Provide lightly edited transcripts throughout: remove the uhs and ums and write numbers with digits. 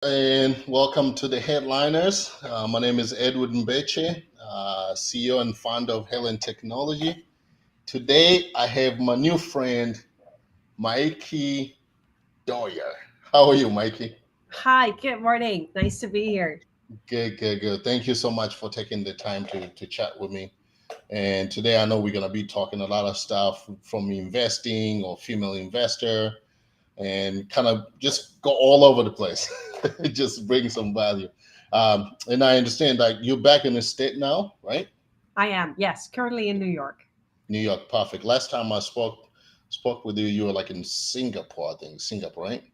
And welcome to the headliners. My name is Edward Mbeche, CEO and founder of Helen Technology. Today, I have my new friend, Maaike Doyer. How are you, Maaike? Hi, good morning. Nice to be here. Good, good, good. Thank you so much for taking the time to chat with me. And today, I know we're going to be talking a lot of stuff from investing or female investor and kind of just go all over the place, just bring some value. And I understand that you're back in the state now, right? I am, yes, currently in New York. New York, perfect. Last time I spoke with you, you were like in Singapore, I think. Singapore, right?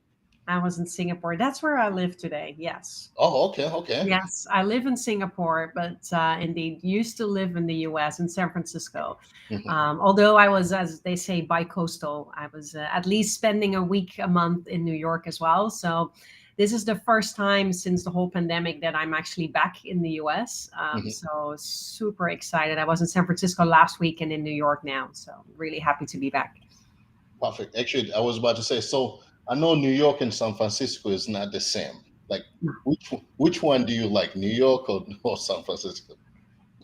I was in Singapore. That's where I live today. Yes. Oh, okay, okay. Yes, I live in Singapore, but indeed used to live in the US in San Francisco. Mhm. Although I was, as they say, bi-coastal, I was at least spending a week a month in New York as well. So this is the first time since the whole pandemic that I'm actually back in the US. Mhm. So super excited. I was in San Francisco last week and in New York now. So really happy to be back. Perfect. Actually, I was about to say, so I know New York and San Francisco is not the same. Like, which one do you like, New York or San Francisco?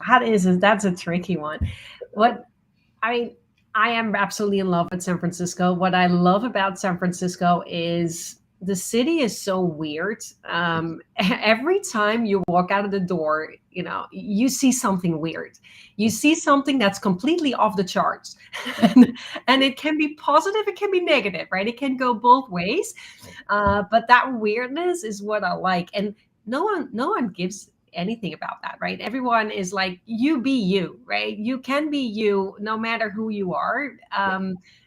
That's a tricky one. What I mean, I am absolutely in love with San Francisco. What I love about San Francisco is the city is so weird. Every time you walk out of the door, you see something weird. You see something that's completely off the charts, and it can be positive, it can be negative, right? It can go both ways. But that weirdness is what I like, and no one gives anything about that, right? Everyone is like, you be you, right? You can be you no matter who you are.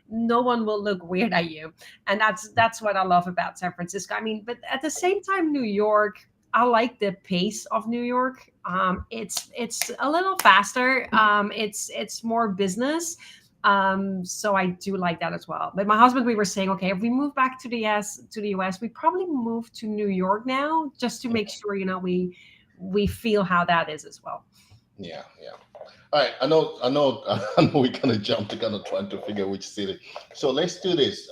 No one will look weird at you, and that's what I love about San Francisco. I mean, but at the same time, New York, I like the pace of New York. It's a little faster. It's more business. So I do like that as well. But my husband, we were saying, okay, if we move back to the US, we probably move to New York now, just to make sure, we feel how that is as well. Yeah, yeah. All right, I know. We kind of jumped to kind of trying to figure which city. So let's do this.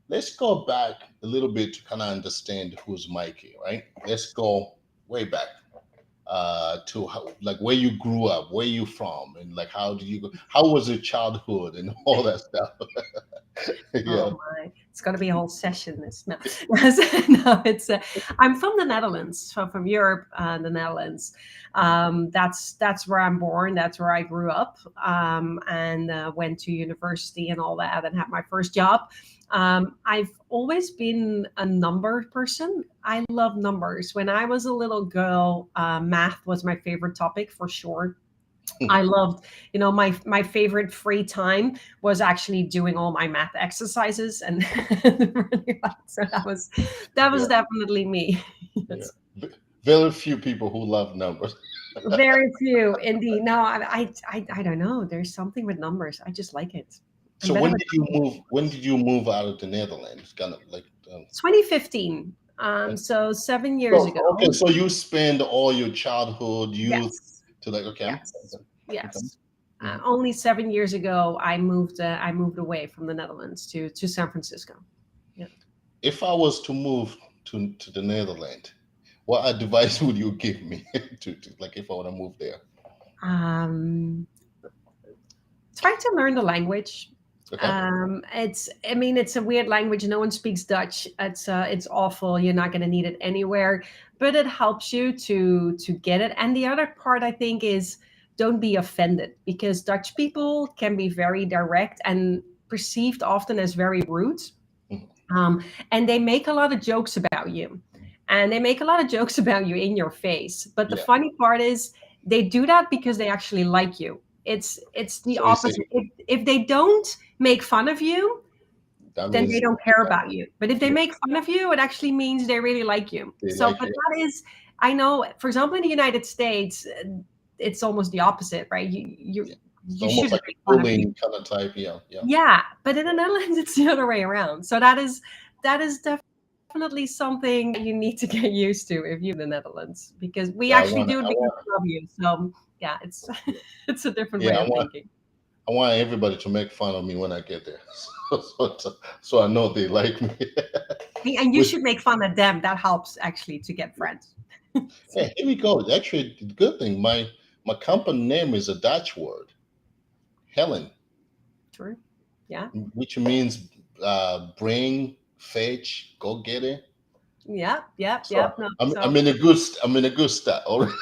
Let's go back a little bit to kind of understand who's Mikey, right? Let's go way back to how, like where you grew up, where you from, and like how did you go? How was your childhood and all that stuff? Oh Yeah. my, it's going to be a whole session. This no, no, it's. I'm from the Netherlands, so from Europe, the Netherlands. That's where I'm born. That's where I grew up, and went to university and all that, and had my first job. I've always been a number person. I love numbers. When I was a little girl, math was my favorite topic for sure. I loved, my favorite free time was actually doing all my math exercises, and so that was Yeah, definitely me. yeah. Yes. Very few people who love numbers. Very few indeed. No, I don't know. There's something with numbers. I just like it. I'm So better when with did you numbers. move? When did you move out of the Netherlands? Kind of like. 2015. So 7 years So ago. okay, so you spend all your childhood, youth Yes. to like okay, Yes. okay. Yes. Mhm. Only 7 years ago, I moved. I moved away from the Netherlands to San Francisco. Yeah. If I was to move to the Netherlands, what advice would you give me to like if I want to move there? Um, Try to learn the language. Okay. I mean, it's a weird language. No one speaks Dutch. It's awful. You're not going to need it anywhere, but it helps you to get it. And the other part, I think, is don't be offended, because Dutch people can be very direct and perceived often as very rude. Mhm. And they make a lot of jokes about you, and they make a lot of jokes about you in your face. But the Yeah. funny part is they do that because they actually like you. It's the So you say opposite. If they don't make fun of you, that then they means don't care about you. But if they make fun of you, it actually means they really like you. they So, like but it. that is, I know, for example, in the United States, it's almost the opposite, right? You you Yeah. It's you almost shouldn't like make a fun of people. bullying kind of type. Yeah, yeah. Yeah, but in the Netherlands, it's the other way around. So that is definitely something you need to get used to if you're in the Netherlands, because we Yeah, actually do it I because want we love you. So yeah, it's it's a different yeah, way of thinking. I want everybody to make fun of me when I get there, so I know they like me. And you Which, should make fun of them. That helps actually to get friends. yeah, here we go. Actually, the good thing, my company name is a Dutch word, Helen, True. Yeah. which means bring, fetch, go get it. Yep. Yep. So Yep. No. I'm So in a good I'm in a good start already.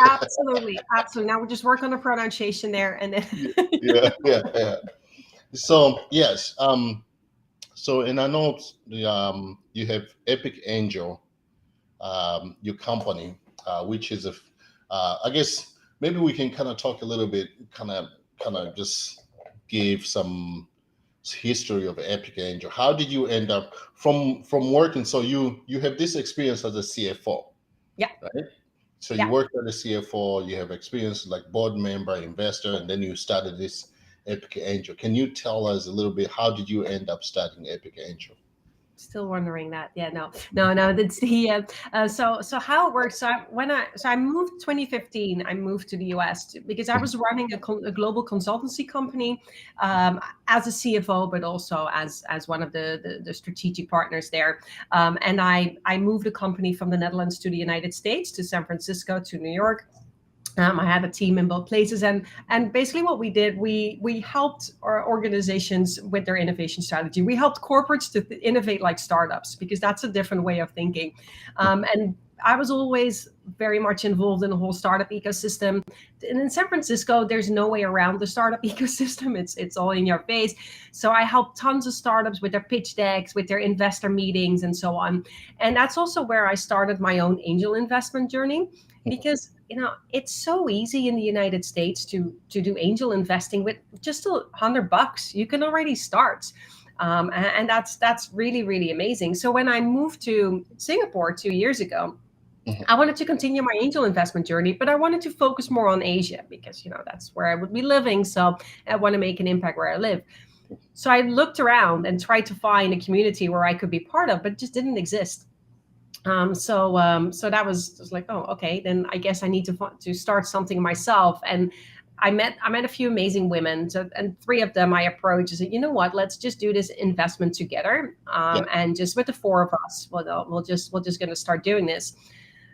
absolutely, absolutely. Now we just work on the pronunciation there, and then Yeah, yeah, yeah. So yes, so and I know you have Epic Angel, your company, which is I guess maybe we can kind of talk a little bit, kind of just give some history of Epic Angel. How did you end up from working? So you have this experience as a CFO, yeah, right? So you yeah. worked as a CFO, you have experience like board member, investor, and then you started this Epic Angel. Can you tell us a little bit how did you end up starting Epic Angel? Still wondering that. Yeah, no, no, no. That's the so how it works. So I moved 2015. I moved to the US because I was running a global consultancy company as a CFO, but also as one of the strategic partners there. And I moved the company from the Netherlands to the United States, to San Francisco, to New York. I had a team in both places, and basically what we did, we helped our organizations with their innovation strategy. We helped corporates to innovate like startups, because that's a different way of thinking. And I was always very much involved in the whole startup ecosystem. And in San Francisco, there's no way around the startup ecosystem. It's all in your face. So I helped tons of startups with their pitch decks, with their investor meetings, and so on. And that's also where I started my own angel investment journey, because it's so easy in the United States to do angel investing with just $100. You can already start. And that's really, really amazing. So when I moved to Singapore 2 years ago, Mhm. I wanted to continue my angel investment journey, but I wanted to focus more on Asia, because that's where I would be living. So I want to make an impact where I live. So I looked around and tried to find a community where I could be part of, but it just didn't exist. So that was like, oh, okay, then I guess I need to start something myself. And I met a few amazing women, and three of them I approached and said, you know what, let's just do this investment together, Yeah. and just with the four of us, we're just going to start doing this.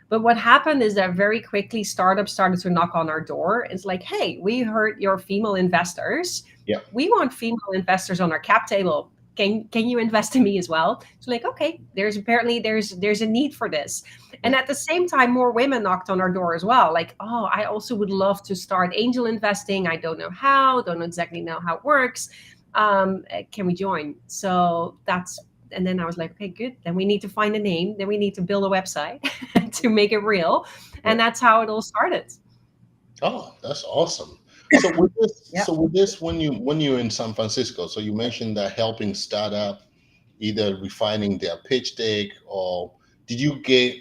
But what happened is that very quickly startups started to knock on our door. It's like, hey, we heard you're female investors. Yeah. We want female investors on our cap table. Can you invest in me as well? So like, okay, there's a need for this. And Yeah. at the same time, more women knocked on our door as well. Like, oh, I also would love to start angel investing. I don't know how, don't exactly know how it works. Can we join? So and then I was like, okay, good. Then we need to find a name. Then we need to build a website to make it real. Yeah. And that's how it all started. Oh, that's awesome. So with this, Yeah. when you're in San Francisco, so you mentioned that helping startup, either refining their pitch deck, or did you get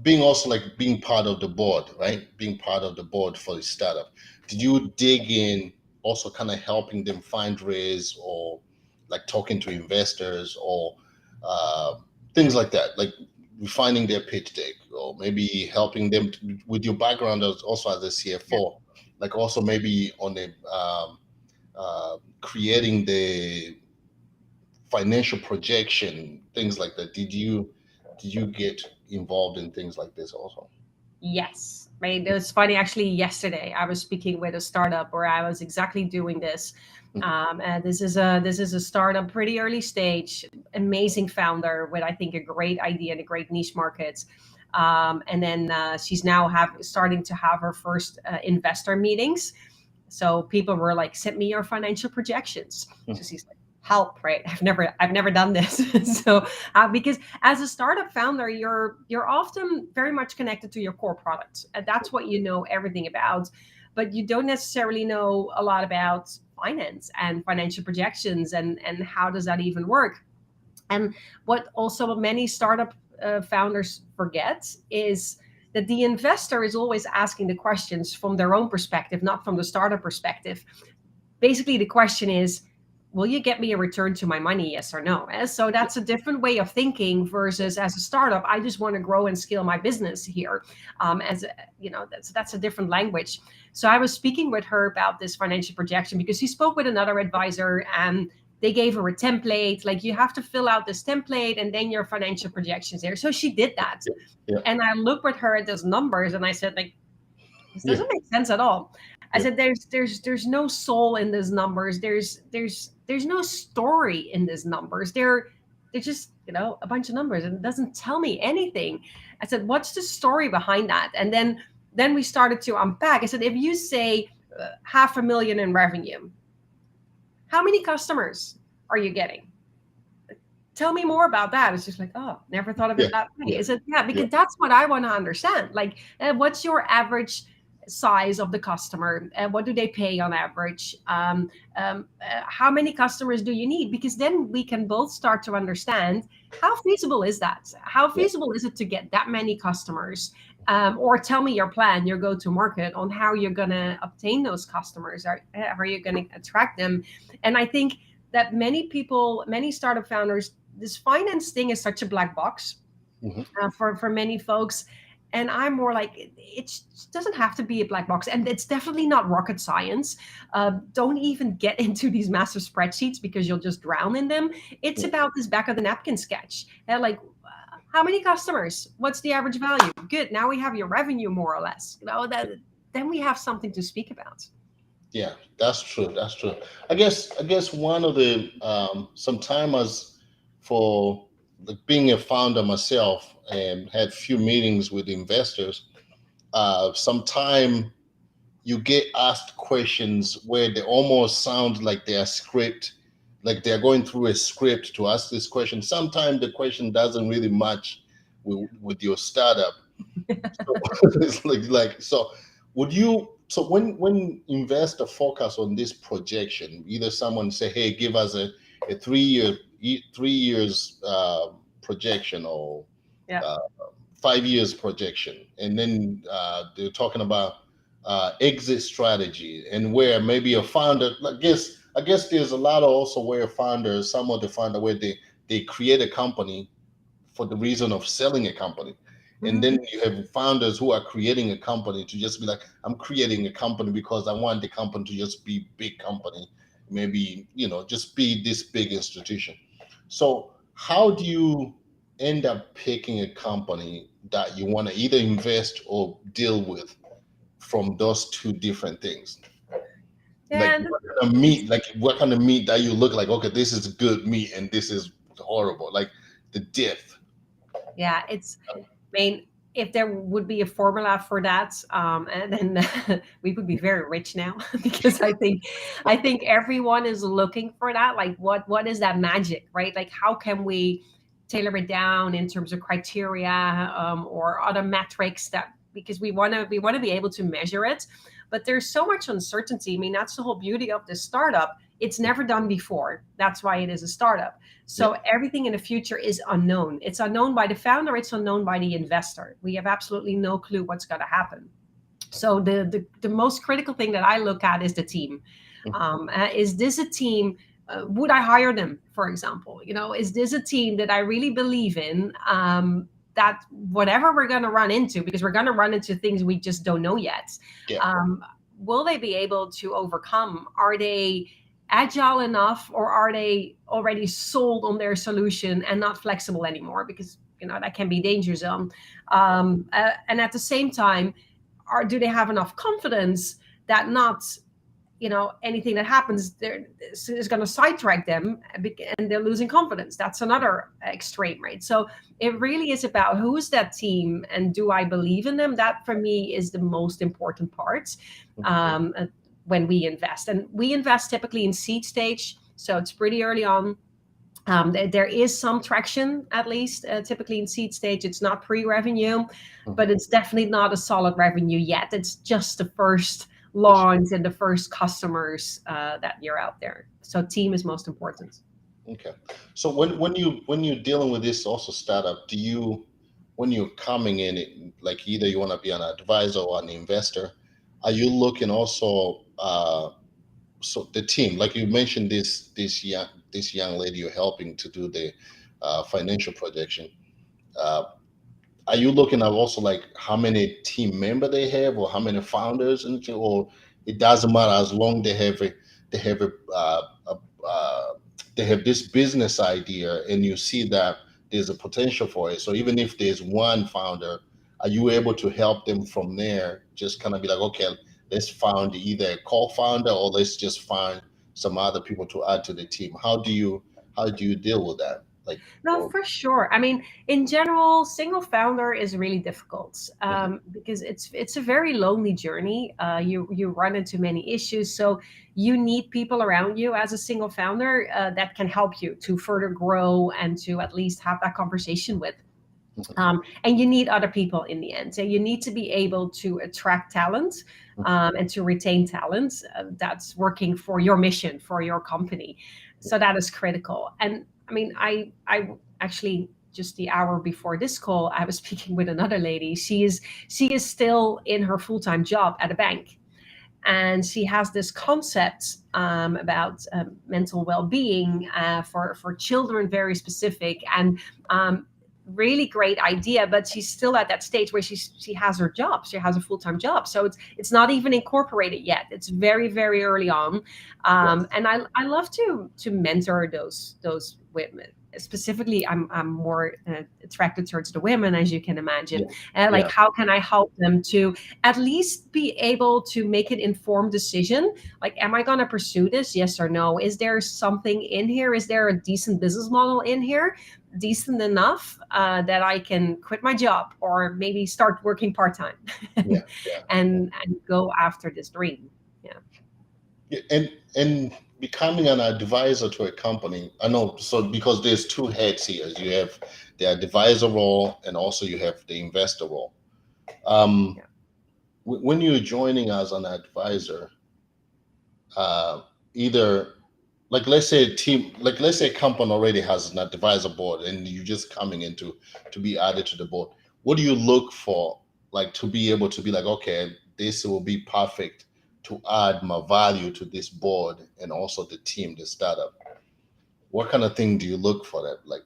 being also like being part of the board, right? Being part of the board for the startup. Did you dig in also kind of helping them fundraise, or like talking to investors, or uh, things like that, like refining their pitch deck, or maybe helping them with your background as also as a Yeah. CFO, like also maybe on the creating the financial projection, things like that. Did you get involved in things like this also? Yes, right. It was funny. Actually, yesterday I was speaking with a startup where I was exactly doing this. And this is a startup, pretty early stage, amazing founder with, I think, a great idea and a great niche market. And then she's now starting to have her first investor meetings. So people were like, "Send me your financial projections." So she's like, "Help!" Right? I've never done this. So because as a startup founder, you're often very much connected to your core product, and that's what you know everything about. But you don't necessarily know a lot about finance and financial projections, and how does that even work. And what also many startup founders forget is that the investor is always asking the questions from their own perspective, not from the startup perspective. Basically, the question is, will you get me a return to my money, yes or no? So that's a different way of thinking versus as a startup, I just want to grow and scale my business here. That's a different language. So I was speaking with her about this financial projection because she spoke with another advisor and they gave her a template, like you have to fill out this template and then your financial projections there. So she did that. Yeah. And I looked with her at those numbers and I said, like, this Yeah. doesn't make sense at all. I Yeah. said, there's no soul in these numbers. There's no story in these numbers. They're just, a bunch of numbers and it doesn't tell me anything. I said, what's the story behind that? And then we started to unpack. I said, if you say $500,000 in revenue, how many customers are you getting? Tell me more about that. It's just like, oh, never thought of it that way. Yeah. Is it? Yeah, because that's what I want to understand. Like, what's your average size of the customer? What do they pay on average? How many customers do you need? Because then we can both start to understand how feasible is that? How feasible is it to get that many customers? Or tell me your plan, your go-to-market on how you're going to obtain those customers. How are you going to attract them? And I think that many people, many startup founders, this finance thing is such a black box for many folks. And I'm more like, it doesn't have to be a black box. And it's definitely not rocket science. Don't even get into these massive spreadsheets because you'll just drown in them. It's about this back of the napkin sketch. Like, how many customers? What's the average value? Good. Now we have your revenue more or less. Then we have something to speak about. Yeah, that's true. That's true. I guess one of the sometimes for being a founder myself and had few meetings with investors, sometime you get asked questions where they almost sound like they are script, like they're going through a script to ask this question. Sometimes the question doesn't really match with your startup. So, it's like so. Would you? So when investor focus on this projection, either someone say, "Hey, give us a 3 years projection," or 5 years projection, and then they're talking about exit strategy, and where maybe a founder, I guess there's a lot of also where founders, some of the founder where they create a company for the reason of selling a company. And then you have founders who are creating a company to just be like, I'm creating a company because I want the company to just be big company, maybe, just be this big institution. So how do you end up picking a company that you want to either invest or deal with from those two different things? Like what kind of meat that you look like, okay, this is good meat and this is horrible, like the depth. Yeah, if there would be a formula for that, and then we would be very rich now because I think everyone is looking for that. Like, what is that magic, right? Like, how can we tailor it down in terms of criteria or other metrics because we want to be able to measure it, but there's so much uncertainty. I mean, that's the whole beauty of this startup. It's never done before. That's why it is a startup. So everything in the future is unknown. It's unknown by the founder. It's unknown by the investor. We have absolutely no clue what's going to happen. So the most critical thing that I look at is the team. Is this a team? Would I hire them, for example? Is this a team that I really believe in? That whatever we're going to run into, because we're going to run into things we just don't know yet. Will they be able to overcome? Are they agile enough, or are they already sold on their solution and not flexible anymore? Because that can be danger zone. And at the same time, do they have enough confidence that not anything that happens there is going to sidetrack them and they're losing confidence? That's another extreme, right? So it really is about who's that team and do I believe in them? That for me is the most important part. When we invest, and we invest typically in seed stage, so it's pretty early on. There is some traction, at least typically in seed stage. It's not pre-revenue, but it's definitely not a solid revenue yet. It's just the first launch and the first customers that you're out there. So team is most important. Okay. So when you're dealing with this also startup, when you're coming in, like either you want to be an advisor or an investor, are you looking also so the team, like you mentioned, this young lady you're helping to do the financial projection. Uh, are you looking at also like how many team member they have, or how many founders, and or it doesn't matter as long they have a they have this business idea and you see that there's a potential for it. So even if there's one founder, are you able to help them from there? Just kind of be like, okay, let's find either a co-founder or let's just find some other people to add to the team. How do you deal with that? Like, No, or for sure. I mean, in general, single founder is really difficult Mhm. because it's a very lonely journey. You run into many issues, so you need people around you as a single founder that can help you to further grow and to at least have that conversation with. And you need other people in the end. So you need to be able to attract talent and to retain talent that's working for your mission, for your company. So that is critical. And I mean, I actually just the hour before this call, I was speaking with another lady. She is still in her full time job at a bank, and she has this concept about mental well-being for children, very specific, and really great idea. But she's still at that stage where she has her job, she has a full-time job, so it's not even incorporated yet. It's very very early on, Yes. and I love to mentor those women. Specifically, I'm more attracted towards the women, as you can imagine. Yeah. Like, Yeah. how can I help them to at least be able to make an informed decision? Like, am I going to pursue this? Yes or no? Is there something in here? Is there a decent business model in here? Decent enough that I can quit my job or maybe start working part time Yeah. and, Yeah. and go after this dream. Yeah. Yeah, and becoming an advisor to a company, I know. So because there's two heads here, you have the advisor role and also you have the investor role. Um, Yeah. when you're joining as an advisor, either like let's say a team, like let's say a company already has an advisor board and you're just coming into to be added to the board. What do you look for, like to be able to be like, okay, this will be perfect to add my value to this board and also the team, the startup? What kind of thing do you look for that, like,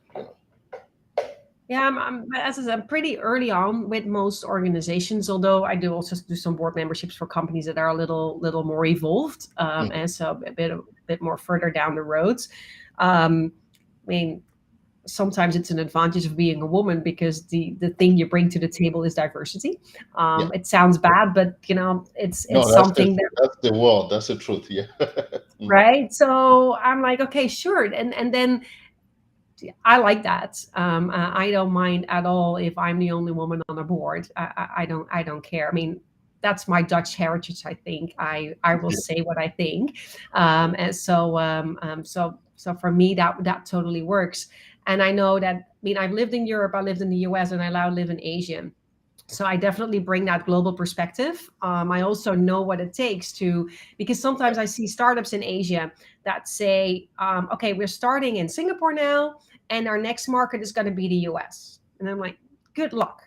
Yeah, as I said, I'm pretty early on with most organizations. Although I do also do some board memberships for companies that are a little more evolved, Mhm. and so a bit more further down the road. I mean, sometimes it's an advantage of being a woman because the thing you bring to the table is diversity. Yeah. It sounds bad, but No, it's something that, that's the world. That's the truth. Yeah. Mhm. right. So I'm like, okay, sure, and then I like that. I don't mind at all if I'm the only woman on a board. I don't care. I mean, that's my Dutch heritage. I think I will Yeah. say what I think, and so for me that totally works. And I know that. I mean, I've lived in Europe, I lived in the US, and I now live in Asia. So I definitely bring that global perspective. I also know what it takes to, because sometimes I see startups in Asia that say, okay, we're starting in Singapore now, and our next market is going to be the US. And I'm like, good luck.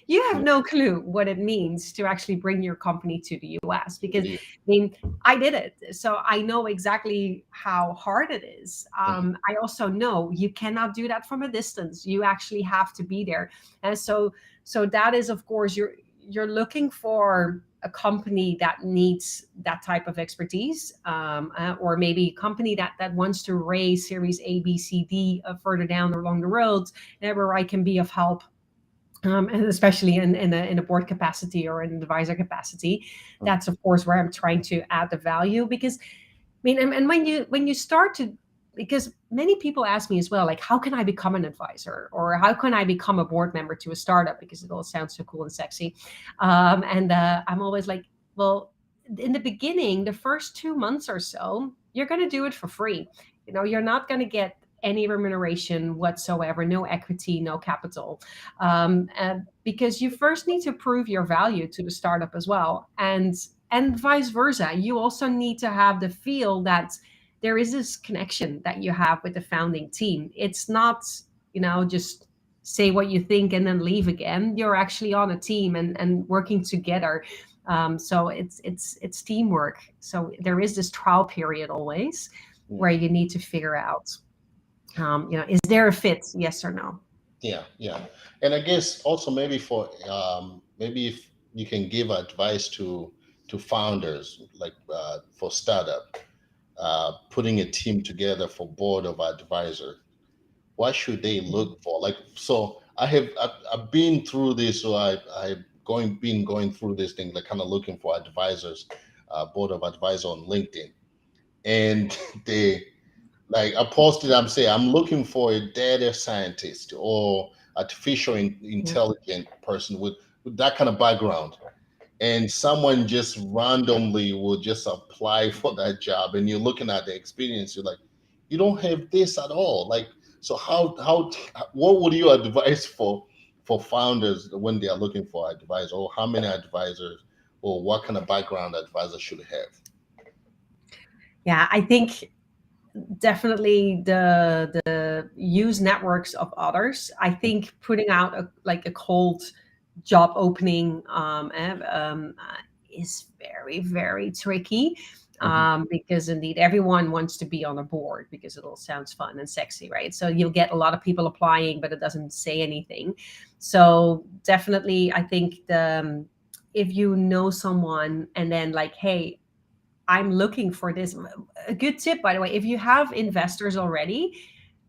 You have Yeah. no clue what it means to actually bring your company to the US, because Yeah. I mean, I did it. So I know exactly how hard it is. Mhm. I also know you cannot do that from a distance. You actually have to be there. And so that is, of course, you're looking for a company that needs that type of expertise, or maybe a company that wants to raise Series A, B, C, D further down along the road, where I can be of help. And especially in a board capacity or an advisor capacity, Mhm. that's of course where I'm trying to add the value. Because mean, and when you start to, because many people ask me as well, like, how can I become an advisor or how can I become a board member to a startup? Because it all sounds so cool and sexy. And I'm always like, well, in the beginning, the first 2 months or so, you're going to do it for free. You're not going to get any remuneration whatsoever, no equity, no capital, because you first need to prove your value to the startup as well. And vice versa, you also need to have the feel that there is this connection that you have with the founding team. It's not just say what you think and then leave again. You're actually on a team and working together. So it's teamwork. So there is this trial period always Mm. where you need to figure out, is there a fit? Yes or no? Yeah, yeah. And I guess also maybe for maybe if you can give advice to founders like for startup putting a team together for board of advisor, what should they look for? Like, so I've been through this, so I've been going through this thing, like kind of looking for advisors, board of advisor on LinkedIn, and they like I posted, I'm saying I'm looking for a data scientist or artificial Yeah. intelligent person with that kind of background, and someone just randomly will just apply for that job, and you're looking at the experience, you're like, you don't have this at all. Like, so how what would you advise for founders when they are looking for advice, or how many advisors, or what kind of background advisor should have? Yeah, I think definitely the use networks of others. I think putting out a cold job opening is very, very tricky, Mhm. because indeed everyone wants to be on a board because it all sounds fun and sexy, right? So you'll get a lot of people applying, but it doesn't say anything. So definitely, I think if you know someone and then like, hey, I'm looking for this. A good tip, by the way, if you have investors already,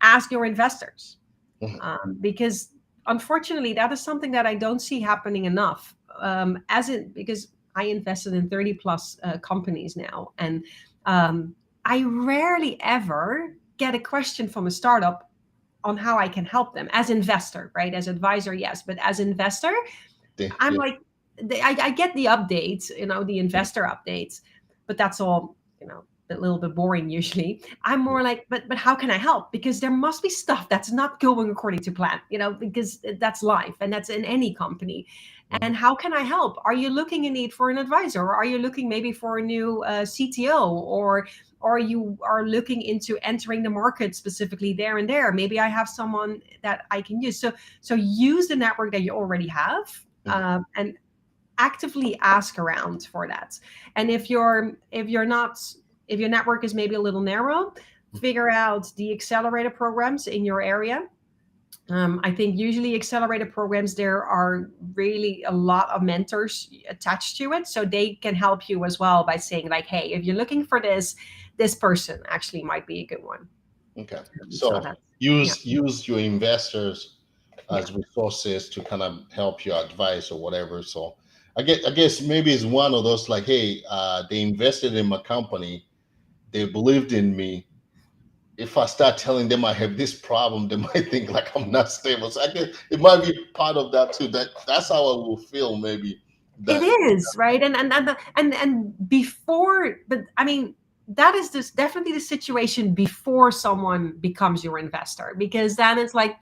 ask your investors, Mhm. because unfortunately, that is something that I don't see happening enough. Because I invested in 30 plus companies now, and um, I rarely ever get a question from a startup on how I can help them as investor, right? As advisor, yes, but as investor, I'm Yeah. like, I get the updates, the investor updates, but that's all, a little bit boring usually. I'm more like, but how can I help? Because there must be stuff that's not going according to plan, because that's life and that's in any company. Mhm. And how can I help? Are you looking in need for an advisor, or are you looking maybe for a new CTO, or you are looking into entering the market specifically there and there? Maybe I have someone that I can use. So use the network that you already have, Mhm. and actively ask around for that. And if you're not, if your network is maybe a little narrow, figure out the accelerator programs in your area. I think usually accelerator programs, there are really a lot of mentors attached to it, so they can help you as well by saying like, hey, if you're looking for this person actually might be a good one. Okay. So So that's, yeah, use your investors yeah, as resources to kind of help your advice or whatever. So I guess maybe it's one of those like, hey, they invested in my company, they believed in me. If I start telling them I have this problem, they might think like I'm not stable. So I guess it might be part of that too. That's how I will feel maybe. it That is right. And before, but I mean, that is this definitely the situation before someone becomes your investor, because then it's like,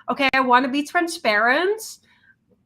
okay, I want to be transparent,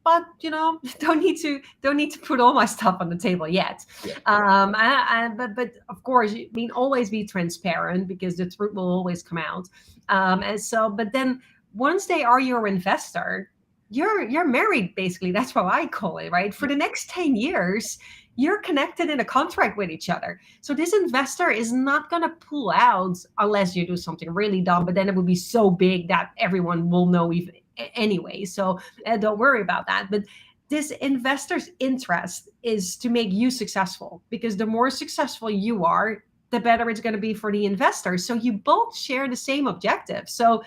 but don't need to put all my stuff on the table yet. yeah. But of course, I mean, always be transparent because the truth will always come out. And so, but then once they are your investor, you're married basically. That's what I call it, right? For the next 10 years, you're connected in a contract with each other. So this investor is not going to pull out unless you do something really dumb, but then it would be so big that everyone will know even anyway. So don't worry about that. But this investor's interest is to make you successful, because the more successful you are, the better it's going to be for the investor. So you both share the same objective. So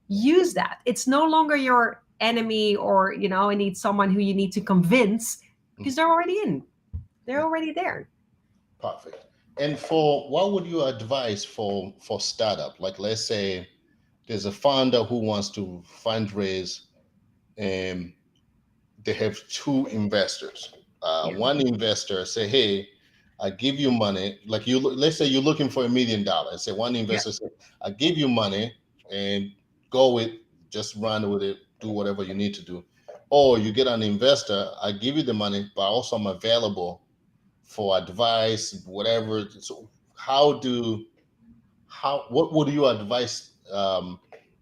use that. It's no longer your enemy, or I need someone who you need to convince, because they're already in. They're already there. Perfect. And for what would you advise for startup? Like let's say there's a founder who wants to fundraise, and they have two investors. Yeah. One investor say, "Hey, I give you money." Like let's say you're looking for $1 million. Say one Yeah. investor say, "I give you money and go with, just run with it, do whatever you need to do." Or you get an investor, I give you the money, but also I'm available for advice, whatever. So what would you advise?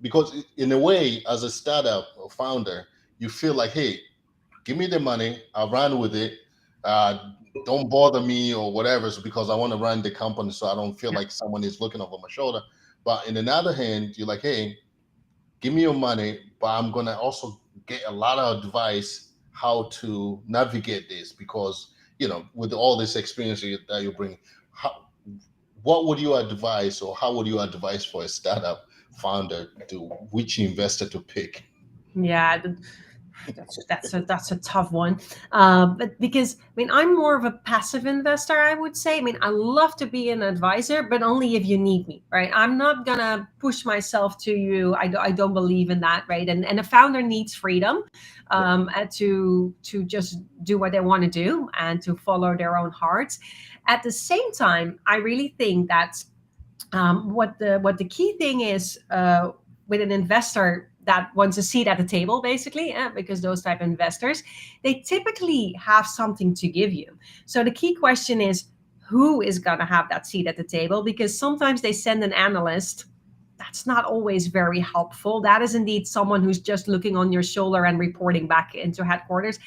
Because in a way, as a startup or founder, you feel like, hey, give me the money, I'll run with it. don't bother me or whatever, so because I want to run the company, so I don't feel Yeah. like someone is looking over my shoulder. But in another hand, you're like, hey, give me your money, but I'm gonna also get a lot of advice how to navigate this, because with all this experience that you bring, how, what would you advise, or how would you advise for a startup founder to which investor to pick? Yeah, that's a tough one. But because I mean, I'm more of a passive investor, I would say. I mean, I love to be an advisor, but only if you need me, right? I'm not gonna push myself to you. I don't believe in that, right? And a founder needs freedom, Yeah. and to just do what they want to do and to follow their own hearts. At the same time, I really think that what the key thing is with an investor that wants a seat at the table, basically, because those type of investors, they typically have something to give you. So the key question is, who is going to have that seat at the table? Because sometimes they send an analyst. That's not always very helpful. That is indeed someone who's just looking on your shoulder and reporting back into headquarters.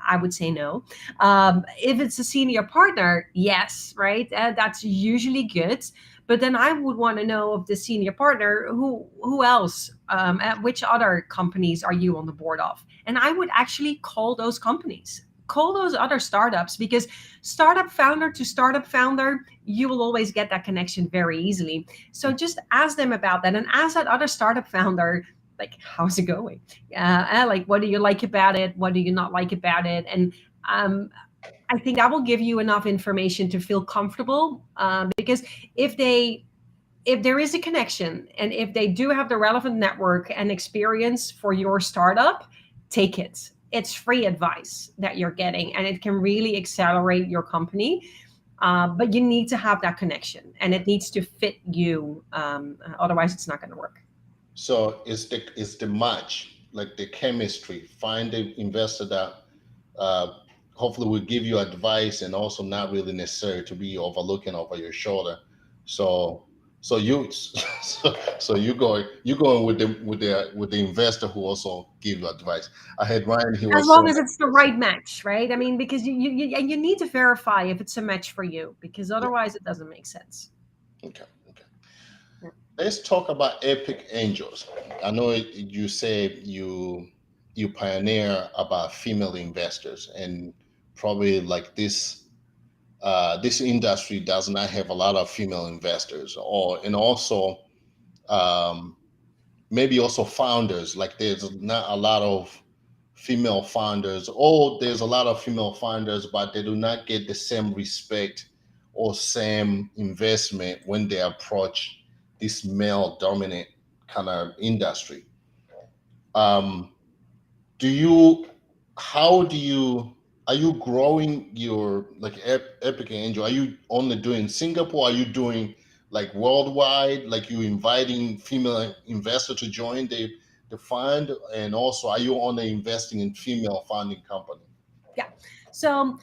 I would say no. If it's a senior partner, yes, right? That's usually good. But then I would want to know of the senior partner, who else, at which other companies are you on the board of? And I would actually call those companies, call those other startups, because startup founder to startup founder, you will always get that connection very easily. So just ask them about that, and ask that other startup founder, like, how's it going? Like, what do you like about it? What do you not like about it? And um, I think that will give you enough information to feel comfortable, because if they if there is a connection, and if they do have the relevant network and experience for your startup, take it. It's free advice that you're getting, and it can really accelerate your company. But you need to have that connection, and it needs to fit you. Otherwise, it's not going to work. So it's the match, like the chemistry. Find the investor that uh, hopefully will give you advice, and also not really necessary to be overlooking over your shoulder. So so you so you going with the investor who also give you advice. I had Ryan. He As was long saying as it's the that. right match, right? I mean, because and you need to verify if it's a match for you, because Yeah. otherwise it doesn't make sense. Okay. Okay. Let's talk about Epic Angels. I know you say you pioneer about female investors, and probably like this industry does not have a lot of female investors, or and also um, maybe also founders. Like there's not a lot of female founders, or there's a lot of female founders, but they do not get the same respect or same investment when they approach this male dominant kind of industry. Um, do you how do you are you growing your like Epic Angel? Are you only doing Singapore? Are you doing like worldwide, like you inviting female investor to join the fund? And also, are you only investing in female founding company? Yeah. So,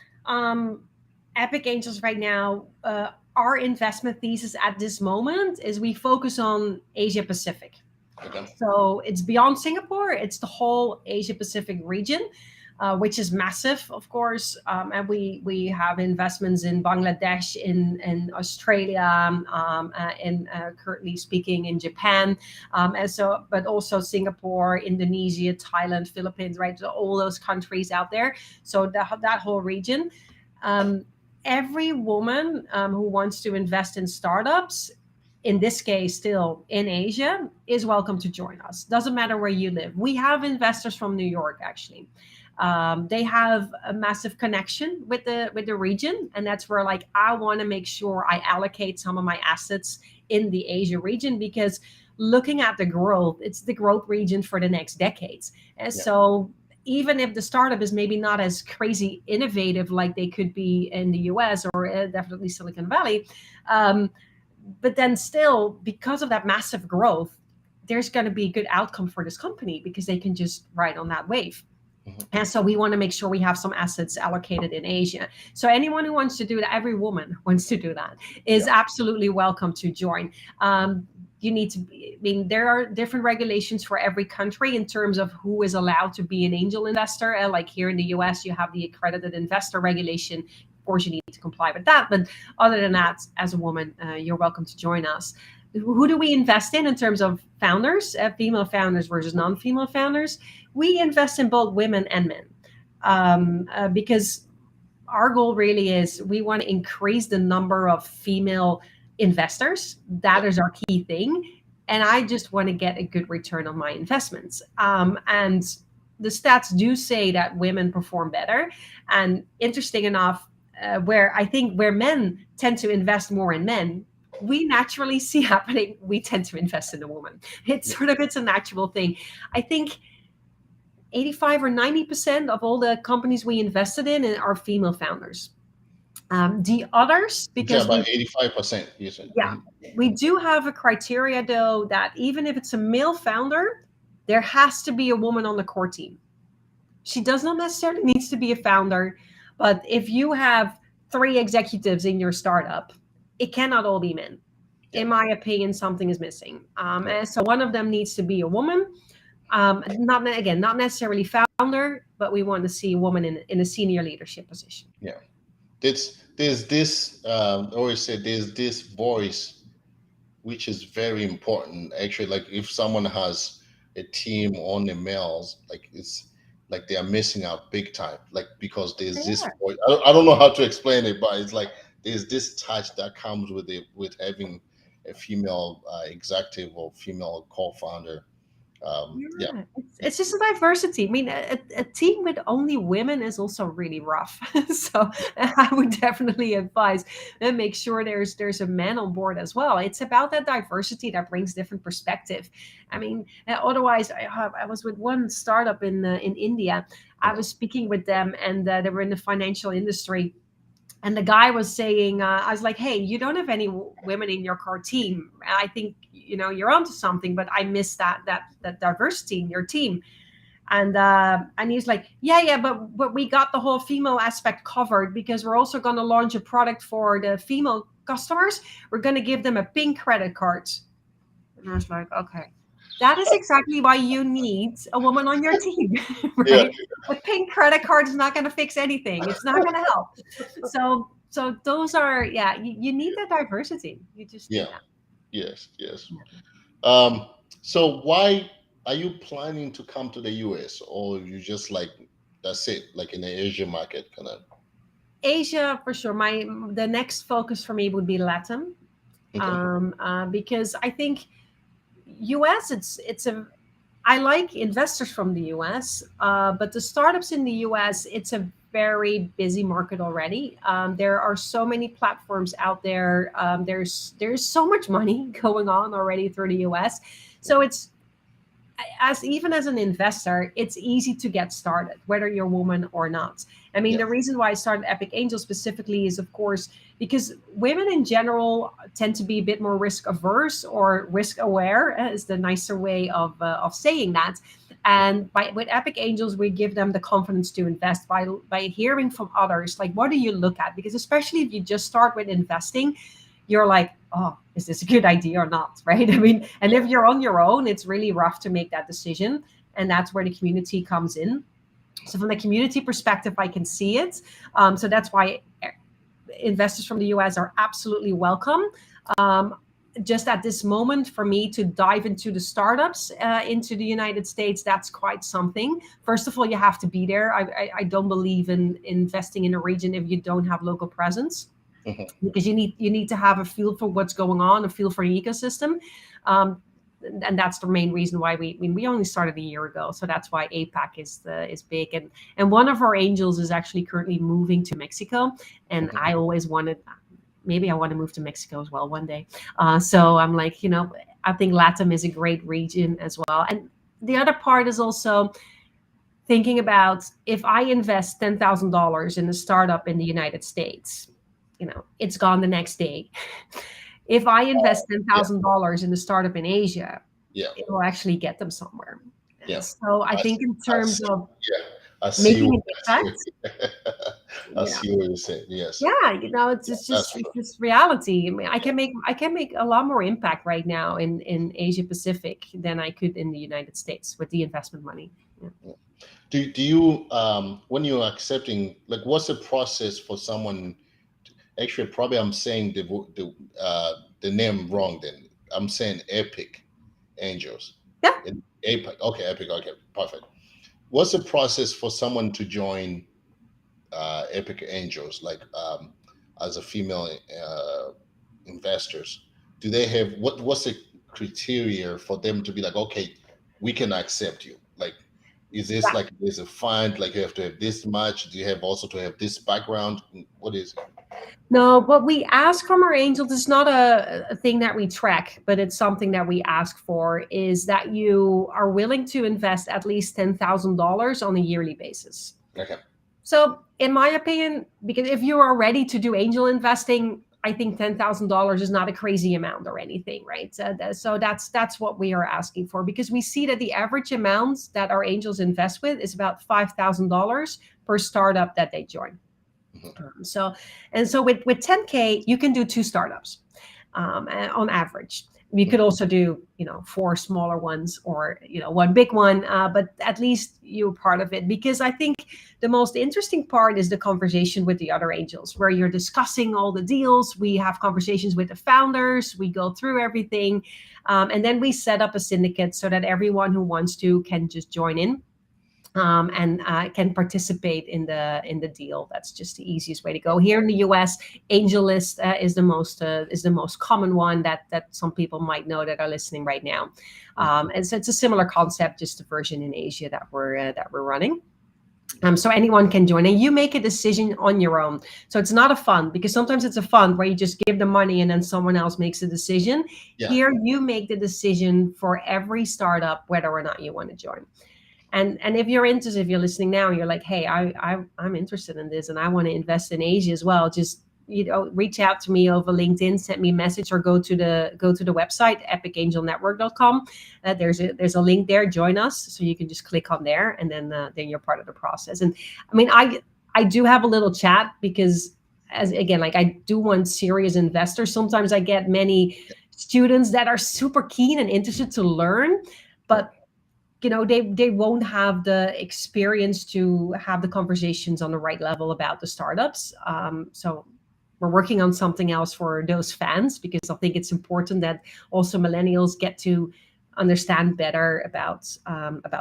Epic Angels right now, our investment thesis at this moment is we focus on Asia Pacific. Okay. So it's beyond Singapore, it's the whole Asia Pacific region, which is massive, of course. And we have investments in Bangladesh, in Australia, in currently speaking in Japan, and so, but also Singapore, Indonesia, Thailand, Philippines, right? So all those countries out there. So that whole region. Um, every woman who wants to invest in startups, in this case still in Asia, is welcome to join us. Doesn't matter where you live. We have investors from New York, actually. They have a massive connection with the region, and that's where, like, I want to make sure I allocate some of my assets in the Asia region, because looking at the growth, it's the growth region for the next decades. And Yeah. so even if the startup is maybe not as crazy innovative like they could be in the US, or definitely Silicon Valley, um, but then still, because of that massive growth, there's going to be a good outcome for this company, because they can just ride on that wave. Mhm. And so we want to make sure we have some assets allocated in Asia. So anyone who wants to do that, every woman who wants to do that, is Yeah. absolutely welcome to join. you need to be, I mean, there are different regulations for every country in terms of who is allowed to be an angel investor. Like here in the US, you have the accredited investor regulation. Of course, you need to comply with that. But other than that, as a woman, you're welcome to join us. Who do we invest in terms of founders, female founders versus non-female founders? We invest in both women and men, because our goal really is we want to increase the number of female investors. That is our key thing. And I just want to get a good return on my investments. And the stats do say that women perform better. And interesting enough, where men tend to invest more in men, we naturally see happening, we tend to invest in a woman. It's a natural thing. I think 85 or 90% of all the companies we invested in are female founders. The others, because about 85%, you said. Yeah, we do have a criteria though that even if it's a male founder, there has to be a woman on the core team. She does not necessarily needs to be a founder, but if you have 3 executives in your startup, it cannot all be men. In my opinion, something is missing. And so one of them needs to be a woman. Not necessarily founder, but we want to see a woman in a senior leadership position. Yeah, there's this always said there's this voice which is very important. Actually, like if someone has a team on the males, like it's like they are missing out big time. Like because there's this voice. I don't know how to explain it, but it's like there's this touch that comes with it with having a female executive or female co-founder. It's just a diversity. I mean, a team with only women is also really rough. So I would definitely advise and make sure there's a man on board as well. It's about that diversity that brings different perspective. I mean, otherwise, I was with one startup in India. I was speaking with them, and they were in the financial industry. And the guy was saying, I was like, hey, you don't have any women in your core team. I think, you're onto something, but I miss that diversity in your team. And he's like, yeah, but we got the whole female aspect covered because we're also going to launch a product for the female customers. We're going to give them a pink credit card. And I was like, okay. That is exactly why you need a woman on your team, right? A pink credit card is not going to fix anything. It's not going to help. So those are, you need that diversity. You just need that. Yes. So why are you planning to come to the US, or you just like that's it, like in the Asia market kind of? Asia for sure. The next focus for me would be Latin, because I think US, I like investors from the US, but the startups in the US, it's a very busy market already. There are so many platforms out there. There's so much money going on already through the US. So even as an investor, it's easy to get started, whether you're a woman or not. I mean, the reason why I started Epic Angels specifically is, of course, because women in general tend to be a bit more risk averse or risk aware, is the nicer way of saying that. And with Epic Angels, we give them the confidence to invest by hearing from others, like, what do you look at? Because especially if you just start with investing, you're like, oh, is this a good idea or not, right? I mean, and if you're on your own, it's really rough to make that decision. And that's where the community comes in. So from the community perspective, I can see it. So that's why investors from the US are absolutely welcome. Just at this moment, for me to dive into the startups into the United States, that's quite something. First of all, you have to be there. I don't believe in investing in a region if you don't have local presence. Because you need to have a feel for what's going on, a feel for the ecosystem, and that's the main reason why we only started a year ago. So that's why APAC is big, and one of our angels is actually currently moving to Mexico, and I always wanted. Maybe I want to move to Mexico as well one day. So I'm like, I think LATAM is a great region as well. And the other part is also thinking about if I invest $10,000 in a startup in the United States, it's gone the next day. If I invest $10,000 in a startup in Asia, it will actually get them somewhere. So I think in terms of making an impact, I Yeah. see what you're saying. Yes, Yeah, it's, that's it's true. just reality. I mean, I can make a lot more impact right now in Asia Pacific than I could in the United States with the investment money. Yeah. Do you when you're accepting, like, what's the process for someone? Actually, probably I'm saying the name wrong. Then I'm saying Epic Angels. Yeah. Epic. Okay, Epic. Okay, perfect. What's the process for someone to join Epic Angels, like as a female investors? Do they have what's the criteria for them to be like, okay, we can accept you? Like, is this like there's a fund, like you have to have this much? Do you have also to have this background? What is it? No, what we ask from our angels is not a thing that we track, but it's something that we ask for is that you are willing to invest at least $10,000 on a yearly basis. Okay. So, in my opinion, because if you are ready to do angel investing, I think $10,000 is not a crazy amount or anything, right? So that's what we are asking for because we see that the average amount that our angels invest with is about $5,000 per startup that they join. Mhm. So with 10K, you can do two startups on average. You could also do, four smaller ones or, one big one, but at least you're part of it. Because I think the most interesting part is the conversation with the other angels where you're discussing all the deals. We have conversations with the founders. We go through everything. And then we set up a syndicate so that everyone who wants to can just join in and can participate in the deal. That's just the easiest way to go. Here in the U.S., AngelList is the most common one that some people might know that are listening right now. And so it's a similar concept, just a version in Asia that we're running. So anyone can join and you make a decision on your own. So it's not a fund because sometimes it's a fund where you just give the money and then someone else makes a decision. Yeah. Here you make the decision for every startup, whether or not you want to join. And if you're interested, if you're listening now and you're like, hey, I'm interested in this and I want to invest in Asia as well, just reach out to me over LinkedIn, send me a message, or go to the website epicangelnetwork.com. There's a link there. Join us, so you can just click on there, and then you're part of the process. And I mean, I do have a little chat because like I do want serious investors. Sometimes I get many students that are super keen and interested to learn, but they won't have the experience to have the conversations on the right level about the startups. So we're working on something else for those fans because I think it's important that also millennials get to understand better about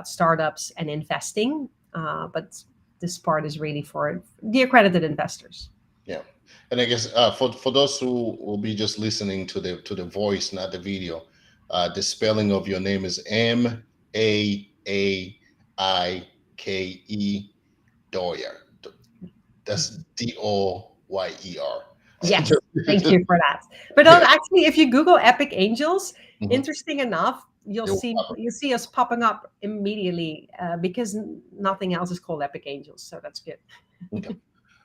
startups and investing. But this part is really for the accredited investors. Yeah, and I guess for those who will be just listening to the voice, not the video, the spelling of your name is Maaike Doyer. That's Doyer. Yes, thank you for that. But Yeah. actually, if you Google Epic Angels, Mhm. interesting enough, you'll It will see pop up. us popping up immediately because nothing else is called Epic Angels, so that's good. Okay.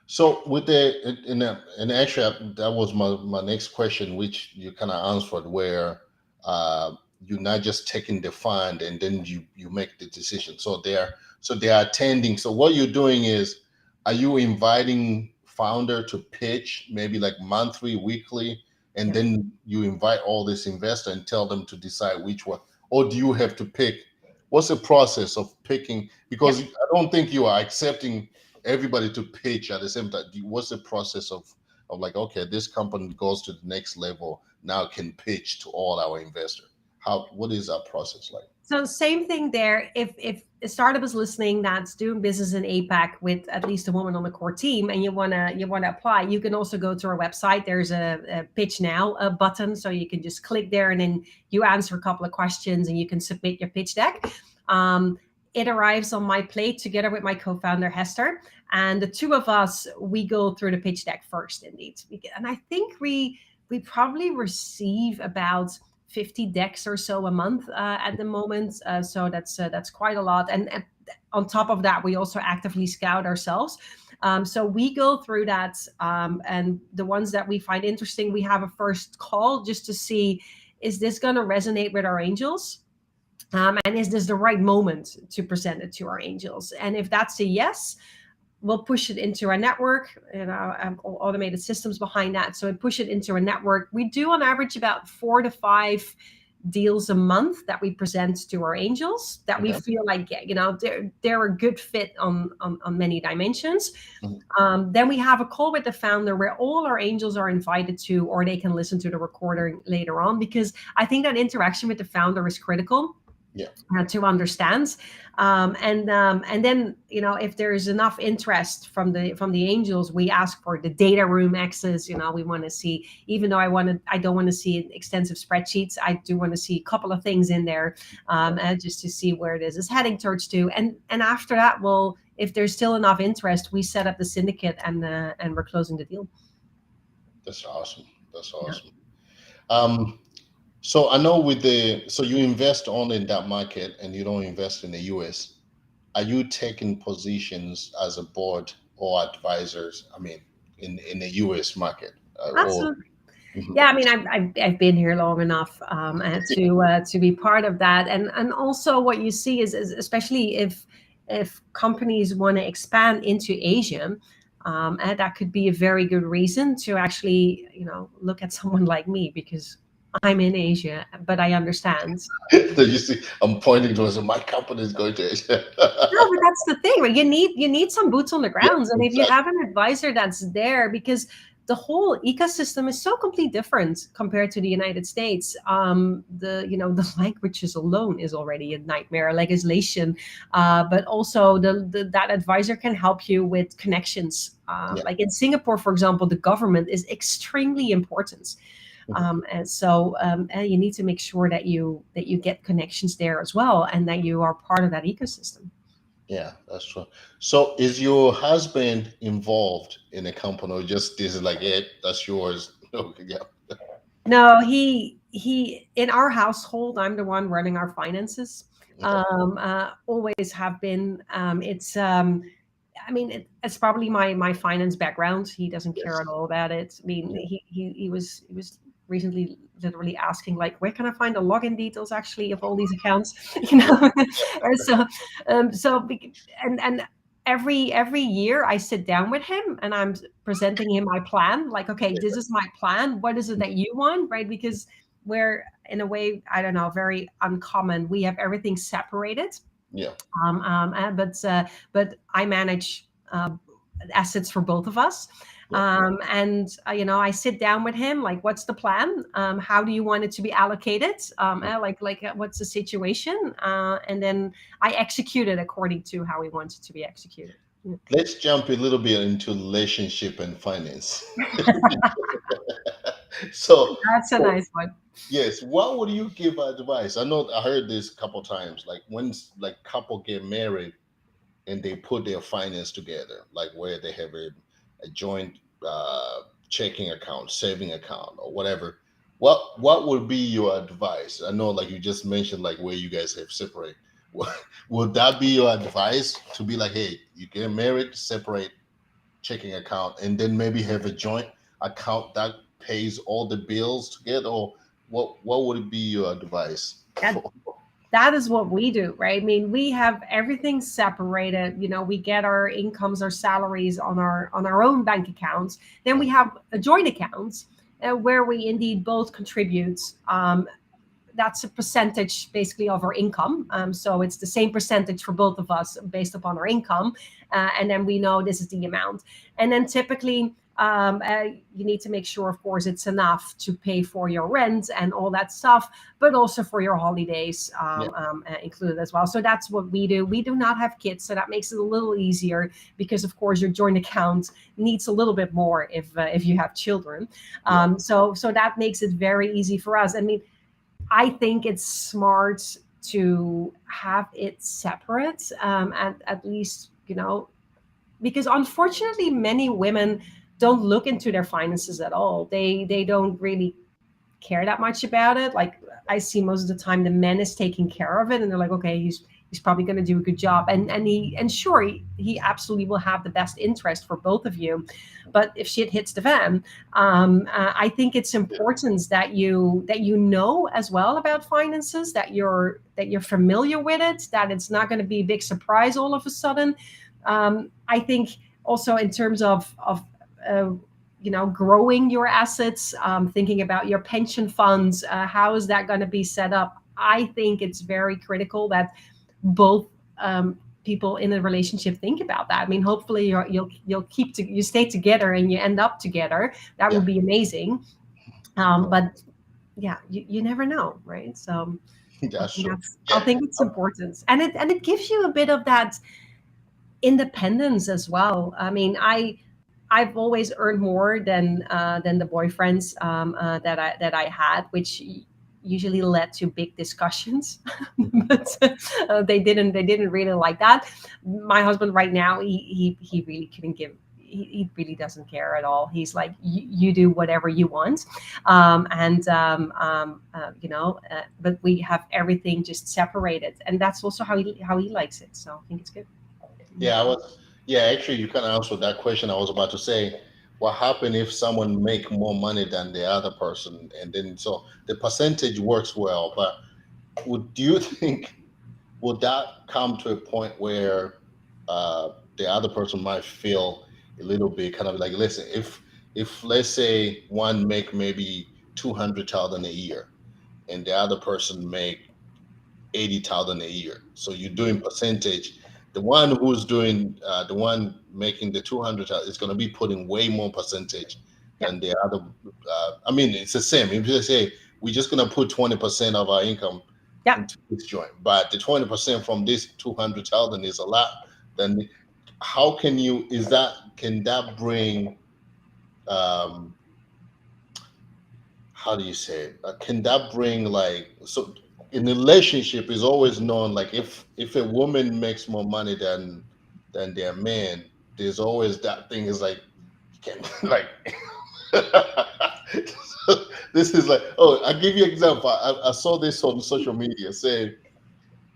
So with the and actually that was my next question, which you kind of answered, where you're not just taking the fund and then you make the decision. So they're attending. So what you're doing is, are you inviting founder to pitch maybe like monthly, weekly, and Yeah. then you invite all this investor and tell them to decide which one, or do you have to pick? What's the process of picking? Because Yep. I don't think you are accepting everybody to pitch at the same time. What's the process of like, okay, this company goes to the next level now, can pitch to all our investors? What is that process like? So same thing there. If a startup is listening that's doing business in APAC with at least a woman on the core team, and you wanna apply, you can also go to our website. There's a pitch now button, so you can just click there, and then you answer a couple of questions, and you can submit your pitch deck. It arrives on my plate together with my co-founder Hester, and the two of us, we go through the pitch deck first, indeed. And I think we probably receive about 50 decks or so a month at the moment. So that's quite a lot. And on top of that, we also actively scout ourselves. So we go through that, and the ones that we find interesting, we have a first call just to see, is this going to resonate with our angels? And is this the right moment to present it to our angels? And if that's a yes, we'll push it into our network, and automated systems behind that. So we push it into a network. We do on average about 4 to 5 deals a month that we present to our angels that we feel like, they're a good fit on many dimensions. Then we have a call with the founder where all our angels are invited to, or they can listen to the recording later on, because I think that interaction with the founder is critical. To understand, and then if there is enough interest from the angels, we ask for the data room access. We want to see, even though I don't want to see extensive spreadsheets, I do want to see a couple of things in there, just to see where this is heading towards to, and after that, if there's still enough interest, we set up the syndicate and we're closing the deal. That's awesome. So I know so you invest only in that market and you don't invest in the US. Are you taking positions as a board or advisors? I mean, in the US market? Absolutely. Yeah, I mean, I've been here long enough to be part of that, and also what you see is especially if companies want to expand into Asia, and that could be a very good reason to actually look at someone like me, because I'm in Asia, but I understand. So you see, I'm pointing towards my company is going to Asia. No, but that's the thing, right? You need some boots on the ground, and if you have an advisor that's there, because the whole ecosystem is so completely different compared to the United States. The languages alone is already a nightmare, legislation, but also that advisor can help you with connections. Like in Singapore, for example, the government is extremely important. And so you need to make sure that you get connections there as well, and that you are part of that ecosystem. Yeah, that's true. So is your husband involved in a company, or just this is like it, that's yours? Okay, yeah. No, he in our household, I'm the one running our finances. Always have been. It's probably my finance background. He doesn't care at all about it. I mean, he was recently literally asking, like, where can I find the login details actually of all these accounts? And every year I sit down with him and I'm presenting him my plan. Like, okay, this is my plan. What is it that you want, right? Because we're, in a way, I don't know, very uncommon. We have everything separated. But I manage assets for both of us. I sit down with him, like, what's the plan? How do you want it to be allocated? What's the situation? And then I execute it according to how we want it to be executed. Let's jump a little bit into relationship and finance. So that's a nice one. Yes. What would you give advice? I know I heard this a couple times, like when couple get married and they put their finance together, like where they have a joint checking account, saving account, or whatever. What would be your advice? I know, like you just mentioned, like where you guys have separate. Would that be your advice, to be like, hey, you get married, separate checking account, and then maybe have a joint account that pays all the bills together? Or what would it be your advice? That is what we do, right? I mean, we have everything separated. We get our incomes, our salaries on our own bank accounts. Then we have a joint account where we indeed both contribute. That's a percentage basically of our income. So it's the same percentage for both of us based upon our income. And then we know this is the amount. And then typically you need to make sure, of course, it's enough to pay for your rent and all that stuff, but also for your holidays included as well. So that's what we do. We do not have kids, so that makes it a little easier, because, of course, your joint account needs a little bit more if you have children. So that makes it very easy for us. I mean, I think it's smart to have it separate, at least, because unfortunately many women don't look into their finances at all. They don't really care that much about it. Like, I see most of the time the man is taking care of it, and they're like, okay, he's probably going to do a good job, and he absolutely will have the best interest for both of you. But if shit hits the fan, I think it's important that you know as well about finances, that you're familiar with it, that it's not going to be a big surprise all of a sudden. I think also in terms of uh, growing your assets, thinking about your pension funds, how is that going to be set up? I think it's very critical that both people in a relationship think about that. I mean, hopefully you stay together and you end up together. That Yeah, would be amazing. But yeah, you never know, right? So that's true. I Yeah, think it's important, and it gives you a bit of that independence as well. I mean, I've always earned more than the boyfriends that I had, which usually led to big discussions. But they didn't really like that. My husband right now, he really couldn't give. He really doesn't care at all. He's like, you do whatever you want, but we have everything just separated, and that's also how he likes it. So I think it's good. yeah, I was. Yeah, actually, you kind of answered that question. I was about to say, what happened if someone make more money than the other person, and then so the percentage works well. But would do you think would that come to a point where the other person might feel a little bit kind of like, listen, if let's say one make maybe 200,000 a year, and the other person make 80,000 a year. So you're doing percentage. The one who's doing the one making the 200,000 is going to be putting way more percentage Yeah, than the other. I mean, it's the same. If you say we're just going to put 20% of our income yeah. into this joint, but the 20% from this 200,000 is a lot. Then how can you? Is that can that bring? Um, how do you say it? Can that bring like so in a relationship is always known like if a woman makes more money than their man, there's always that thing is like you can't like this is like oh I'll give you an example. I saw this on social media saying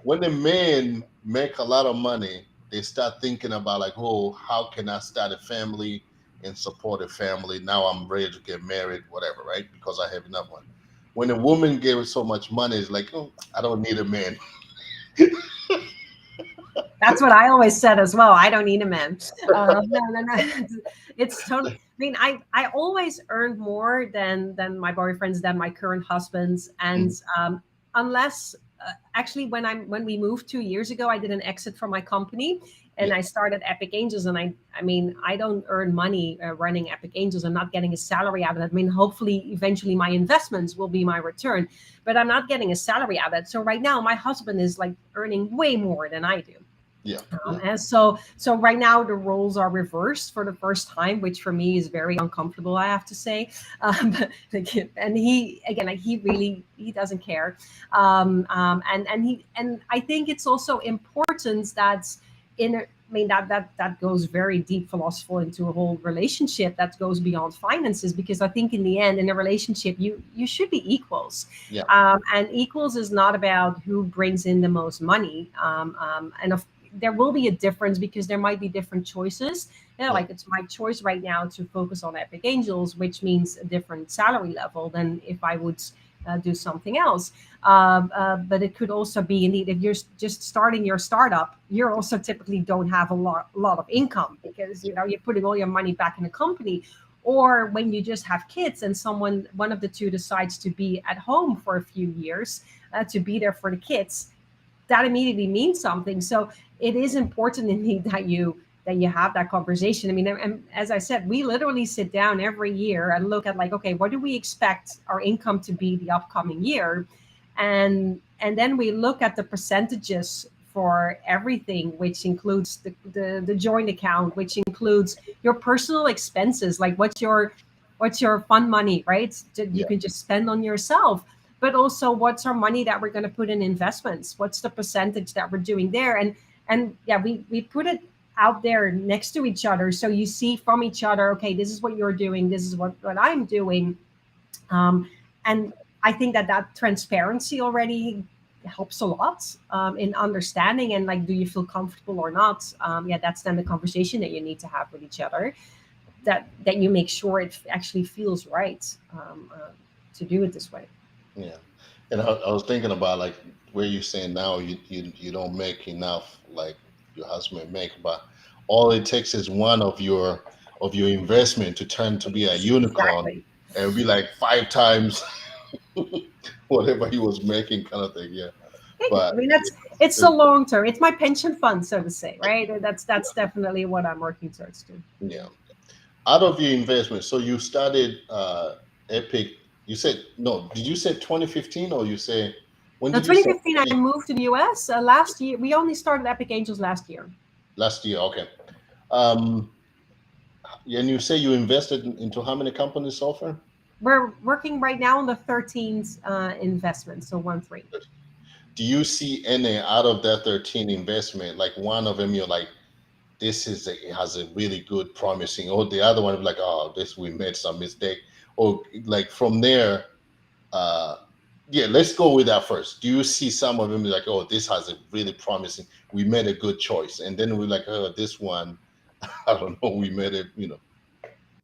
when a man make a lot of money, they start thinking about like, oh, how can I start a family and support a family? Now I'm ready to get married, whatever, right? Because I have enough money. When a woman gave so much money, it's like, oh, I don't need a man. That's what I always said as well. I don't need a man. No, no, no. It's totally. I mean, I always earned more than my boyfriends, than my current husbands, and Mhm. unless actually when we moved 2 years ago, I did an exit from my company and Yeah, I started Epic Angels, and I mean I don't earn money running Epic Angels. I'm not getting a salary out of it. I mean, hopefully, eventually, my investments will be my return, but I'm not getting a salary out of it. So right now, my husband is like earning way more than I do. yeah, yeah, And so right now the roles are reversed for the first time, which for me is very uncomfortable, I have to say. And he again, like he doesn't care. And I think it's also important that I mean that goes very deep philosophical into a whole relationship that goes beyond finances, because I think in the end in a relationship you should be equals. yeah, And equals is not about who brings in the most money. And of there will be a difference because there might be different choices. Yeah, yeah, like it's my choice right now to focus on Epic Angels, which means a different salary level than if I would do something else. But it could also be indeed if you're just starting your startup, you also typically don't have a lot of income because you're putting all your money back in the company. Or when you just have kids and one of the two decides to be at home for a few years to be there for the kids, that immediately means something. So it is important indeed that you have that conversation. I mean, and as I said, we literally sit down every year and look at like, okay, what do we expect our income to be the upcoming year, and then we look at the percentages for everything, which includes the joint account, which includes your personal expenses, like what's your fun money, right? That you yeah, can just spend on yourself, but also what's our money that we're going to put in investments, what's the percentage that we're doing there. And yeah, we put it out there next to each other, so you see from each other, okay, this is what you're doing, this is what I'm doing. And I think that transparency already helps a lot in understanding, and like, do you feel comfortable or not? Yeah, that's then the conversation that you need to have with each other, that you make sure it actually feels right to do it this way. yeah. And I was thinking about like where you're saying now you don't make enough like your husband make, but all it takes is one of your investment to turn to be a unicorn Exactly. and be like 5 times whatever he was making, kind of thing. Yeah, I but mean, it's a long term. It's my pension fund, so to say, right? That's definitely what I'm working towards too. yeah. Out of your investment, so you started Epic. You said no. Did you say 2015 or you say when Now, did you say 2015, I Epic? moved to the US. Last year, we only started Epic Angels last year. Last year? Okay. Um, and you say you invested into how many companies so far? We're working right now on the 13th investment, so 1-3. Do you see any out of that 13 investment, like one of them, you're like, this is it has a really good promising, or the other one, like, oh, this we made some mistake, or like from there, uh, yeah, let's go with that first. Do you see some of them like, oh, this has a really promising, we made a good choice, and then we're like, oh, this one, I don't know, we made it,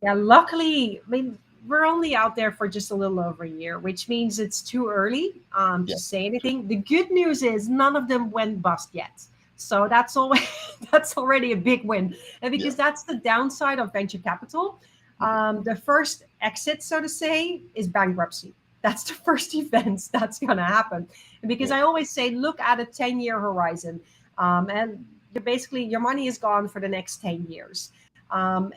Yeah, luckily, I mean, we're only out there for just a little over a year, which means it's too early yeah, to say anything. The good news is none of them went bust yet. So that's always that's already a big win. And yeah, because that's the downside of venture capital. mhm, The first exit, so to say, is bankruptcy. That's the first event that's going to happen. And because yeah, I always say, look at a 10-year horizon. And you're basically, your money is gone for the next 10 years. Um,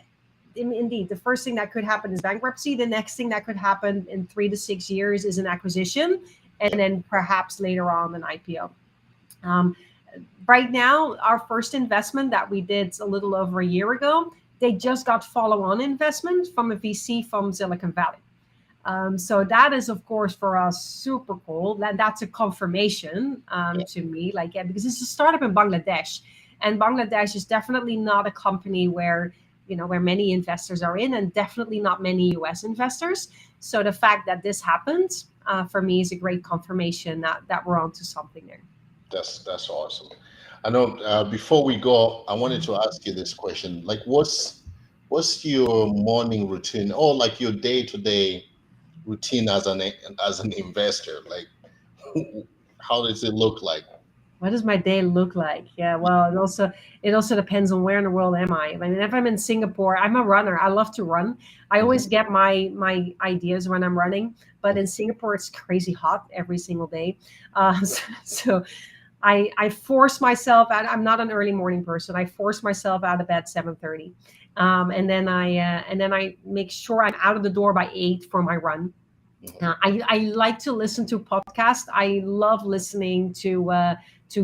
Indeed, the first thing that could happen is bankruptcy. The next thing that could happen in 3 to 6 years is an acquisition, and yeah, then perhaps later on an IPO. Um, right now, our first investment that we did a little over a year ago, they just got follow-on investment from a VC from Silicon Valley. So that is, of course, for us super cool. That's a confirmation yeah, to me, like, yeah, because it's a startup in Bangladesh, and Bangladesh is definitely not a company where where many investors are in, and definitely not many US investors. So the fact that this happened for me is a great confirmation that we're onto something there. that's awesome. I know. Before we go, I wanted to ask you this question: like, what's your morning routine, or like your day to day routine as an investor? Like, how does it look like? What does my day look like? Yeah, well, it also depends on where in the world am I. I mean, if I'm in Singapore, I'm a runner. I love to run. I Mhm, always get my ideas when I'm running. But in Singapore, it's crazy hot every single day. So I force myself out. I'm not an early morning person. I force myself out of bed 7:30, and then I make sure I'm out of the door by 8 for my run. mhm, I like to listen to podcasts. I love listening to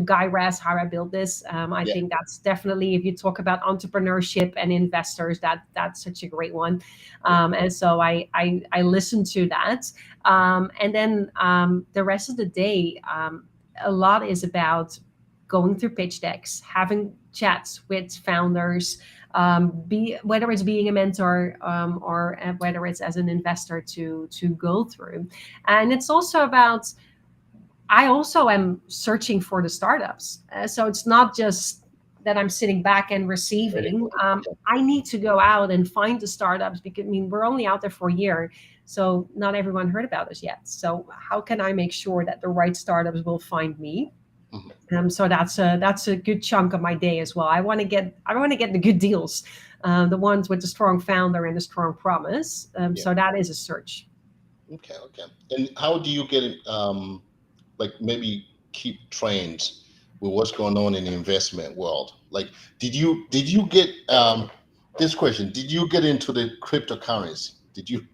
Guy Raz, How I Built This. I yeah, think that's definitely, if you talk about entrepreneurship and investors, that's such a great one. yeah, And so I listen to that. And then the rest of the day, a lot is about going through pitch decks, having chats with founders, be whether it's being a mentor, or whether it's as an investor to go through. And it's also about, I also am searching for the startups. So it's not just that I'm sitting back and very receiving. good. I need to go out and find the startups, because I mean, we're only out there for a year, so not everyone heard about us yet. So how can I make sure that the right startups will find me? Mhm, So that's a good chunk of my day as well. I want to get the good deals, the ones with the strong founder and the strong promise. yeah. So that is a search. Okay, okay. And how do you get it? Like maybe keep trends with what's going on in the investment world. Like, did you get this question? Did you get into the cryptocurrency? Did you?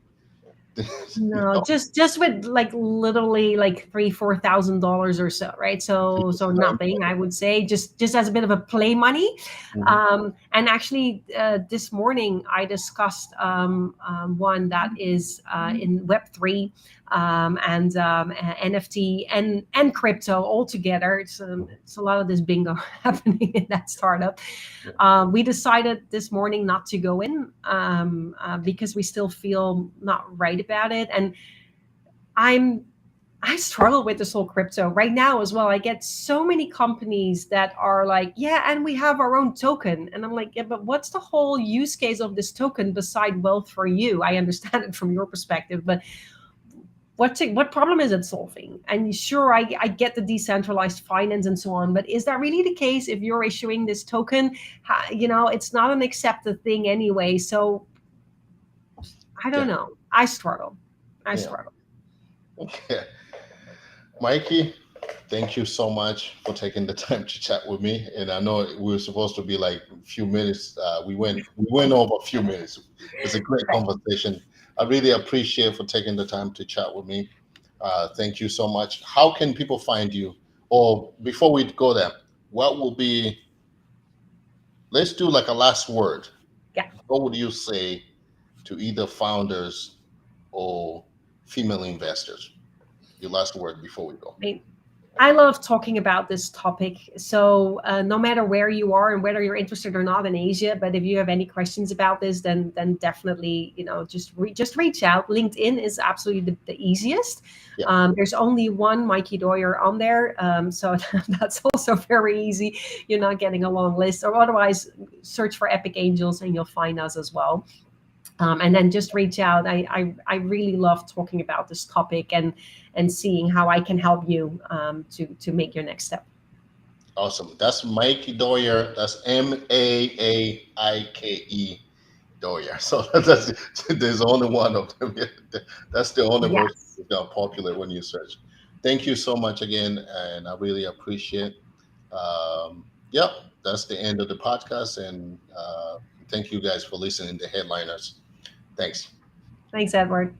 No, just with like literally like $3,000-4,000 or so, right? So nothing, I would say, just as a bit of a play money. Mhm, And actually, this morning I discussed one that is in Web3, NFT and crypto all together. It's a lot of this bingo happening in that startup. yeah, We decided this morning not to go in, because we still feel not right about it. And I'm I struggle with this whole crypto right now as well. I get so many companies that are like, yeah, and we have our own token. And I'm like, yeah, but what's the whole use case of this token beside wealth for you? I understand it from your perspective, but what problem is it solving? And sure, I get the decentralized finance and so on, but is that really the case? If you're issuing this token, it's not an accepted thing anyway. So I don't Yeah. know. I struggle. I Yeah. struggle. Okay. Maaike, thank you so much for taking the time to chat with me. And I know we were supposed to be like a few minutes. We went over a few minutes. It's a great conversation. I really appreciate for taking the time to chat with me. Thank you so much. How can people find you? Or before we go there, what will be? Let's do like a last word. Yeah. What would you say to either founders or female investors? Your last word before we go. I love talking about this topic. So no matter where you are and whether you're interested or not in Asia, but if you have any questions about this, then definitely just reach out. LinkedIn is absolutely the easiest. Yeah. There's only one Maaike Doyer on there, so that's also very easy. You're not getting a long list, or otherwise search for Epic Angels and you'll find us as well. And then just reach out. I really love talking about this topic and seeing how I can help you to make your next step. Awesome. That's Maaike Doyer. That's Maaike Doyer. So there's only one of them. That's the only Yeah. version that got popular when you search. Thank you so much again, and I really appreciate. Yep, that's the end of the podcast, and thank you guys for listening to Headliners. Thanks. Thanks, Edward.